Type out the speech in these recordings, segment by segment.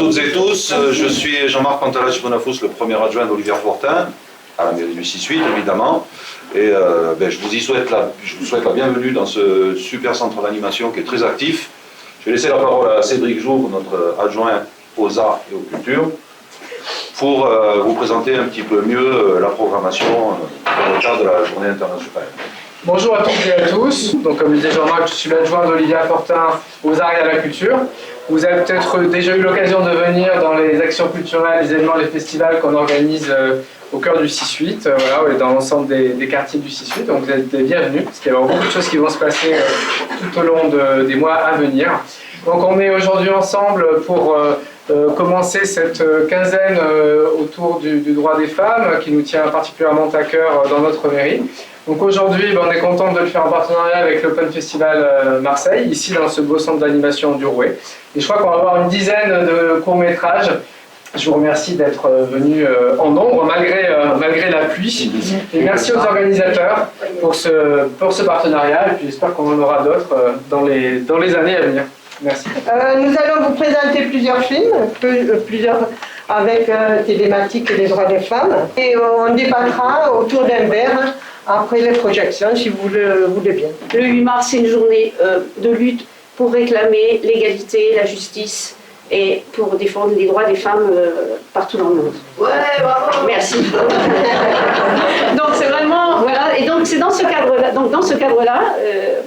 toutes et tous, je suis Jean-Marc Pantalacci-Bonafous, le premier adjoint d'Olivier Fortin, à la mairie du 6-8 évidemment, et je vous souhaite la bienvenue dans ce super centre d'animation qui est très actif. Je vais laisser la parole à Cédric Jour, notre adjoint aux arts et aux cultures, pour vous présenter un petit peu mieux la programmation dans le cadre de la journée internationale. Bonjour à toutes et à tous. Donc, comme disait Jean-Marc, je suis l'adjoint d'Olivier Fortin aux arts et à la culture. Vous avez peut-être déjà eu l'occasion de venir dans les actions culturelles, les événements, les festivals qu'on organise au cœur du 6-8, voilà, dans l'ensemble des quartiers du 6-8. Donc vous êtes les bienvenus, parce qu'il y a beaucoup de choses qui vont se passer tout au long des mois à venir. Donc on est aujourd'hui ensemble pour commencer cette quinzaine autour du droit des femmes, qui nous tient particulièrement à cœur dans notre mairie. Donc aujourd'hui, on est content de le faire en partenariat avec l'Open Festival Marseille, ici dans ce beau centre d'animation du Rouet. Et je crois qu'on va avoir une dizaine de courts-métrages. Je vous remercie d'être venus en nombre, malgré la pluie. Et merci aux organisateurs pour ce partenariat. Et puis j'espère qu'on en aura d'autres dans les années à venir. Merci. Nous allons vous présenter plusieurs films, avec des thématiques des droits des femmes. Et on débattra autour d'un verre après les projections, si vous le voulez bien. Le 8 mars, c'est une journée de lutte pour réclamer l'égalité, la justice et pour défendre les droits des femmes partout dans le monde. Ouais, bravo. Merci. Donc c'est vraiment, voilà, et donc c'est dans ce cadre-là,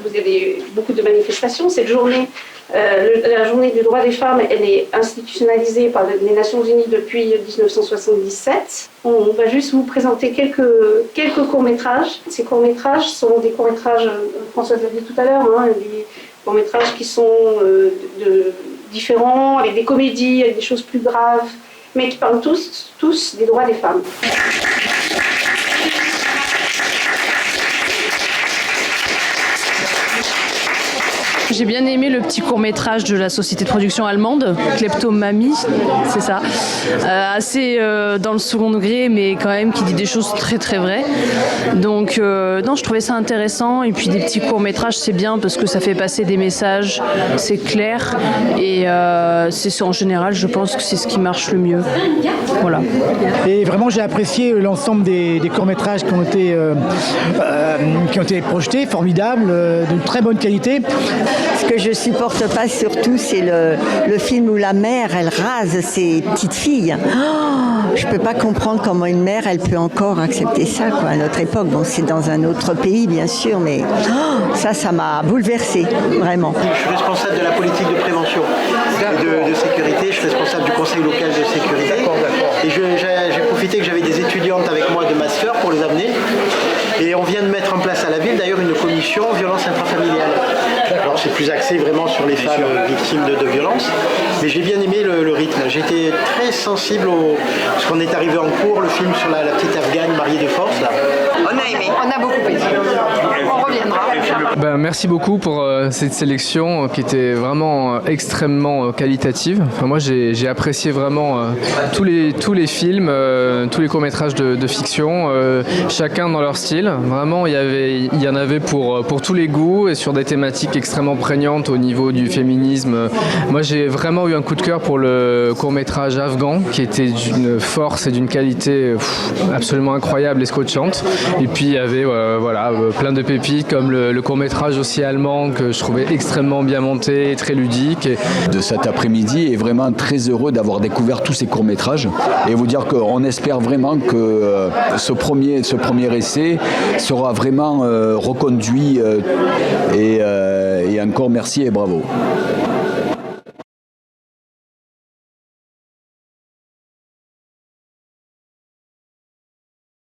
vous avez beaucoup de manifestations. Cette journée, la journée du droit des femmes, elle est institutionnalisée par les Nations Unies depuis 1977. On va juste vous présenter quelques courts-métrages. Ces courts-métrages sont des courts-métrages, Françoise l'a dit tout à l'heure, des courts-métrages qui sont différents, avec des comédies, avec des choses plus graves, mais qui parlent tous des droits des femmes. J'ai bien aimé le petit court-métrage de la société de production allemande, Kleptomanie, c'est ça. Assez dans le second degré, mais quand même qui dit des choses très très vraies. Donc non, je trouvais ça intéressant. Et puis des petits courts-métrages, c'est bien parce que ça fait passer des messages, c'est clair. Et c'est en général, je pense que c'est ce qui marche le mieux. Voilà. Et vraiment, j'ai apprécié l'ensemble des courts-métrages qui ont été projetés, formidables, de très bonne qualité. Ce que je supporte pas surtout, c'est le film où la mère, elle rase ses petites filles. Oh, je peux pas comprendre comment une mère, elle peut encore accepter ça, quoi, à notre époque. Bon, c'est dans un autre pays, bien sûr, mais ça m'a bouleversée, vraiment. Je suis responsable de la politique de prévention et de sécurité. Je suis responsable du conseil local de sécurité. Et j'ai profité que j'avais des étudiantes avec moi de master pour les amener. Et on vient de mettre en place à la ville, d'ailleurs, une commission violence intrafamiliale. Alors c'est plus axé vraiment sur les femmes victimes de violences, mais j'ai bien aimé le rythme. J'étais très sensible parce qu'on est arrivé en cours, le film sur la petite Afghane mariée de force. Là. On a aimé, on a beaucoup aimé. On reviendra. Merci beaucoup pour cette sélection qui était vraiment extrêmement qualitative. Enfin, moi j'ai apprécié vraiment tous les films, tous les courts-métrages de fiction, chacun dans leur style. Vraiment il y en avait pour tous les goûts et sur des thématiques extrêmement prégnantes au niveau du féminisme. Moi j'ai vraiment eu un coup de cœur pour le court-métrage afghan qui était d'une force et d'une qualité absolument incroyable et scotchante. Et puis il y avait plein de pépites comme le court-métrage aussi allemand que je trouvais extrêmement bien monté, très ludique. De cet après-midi est vraiment très heureux d'avoir découvert tous ces courts-métrages et vous dire qu'on espère vraiment que ce premier essai sera vraiment reconduit et encore merci et bravo.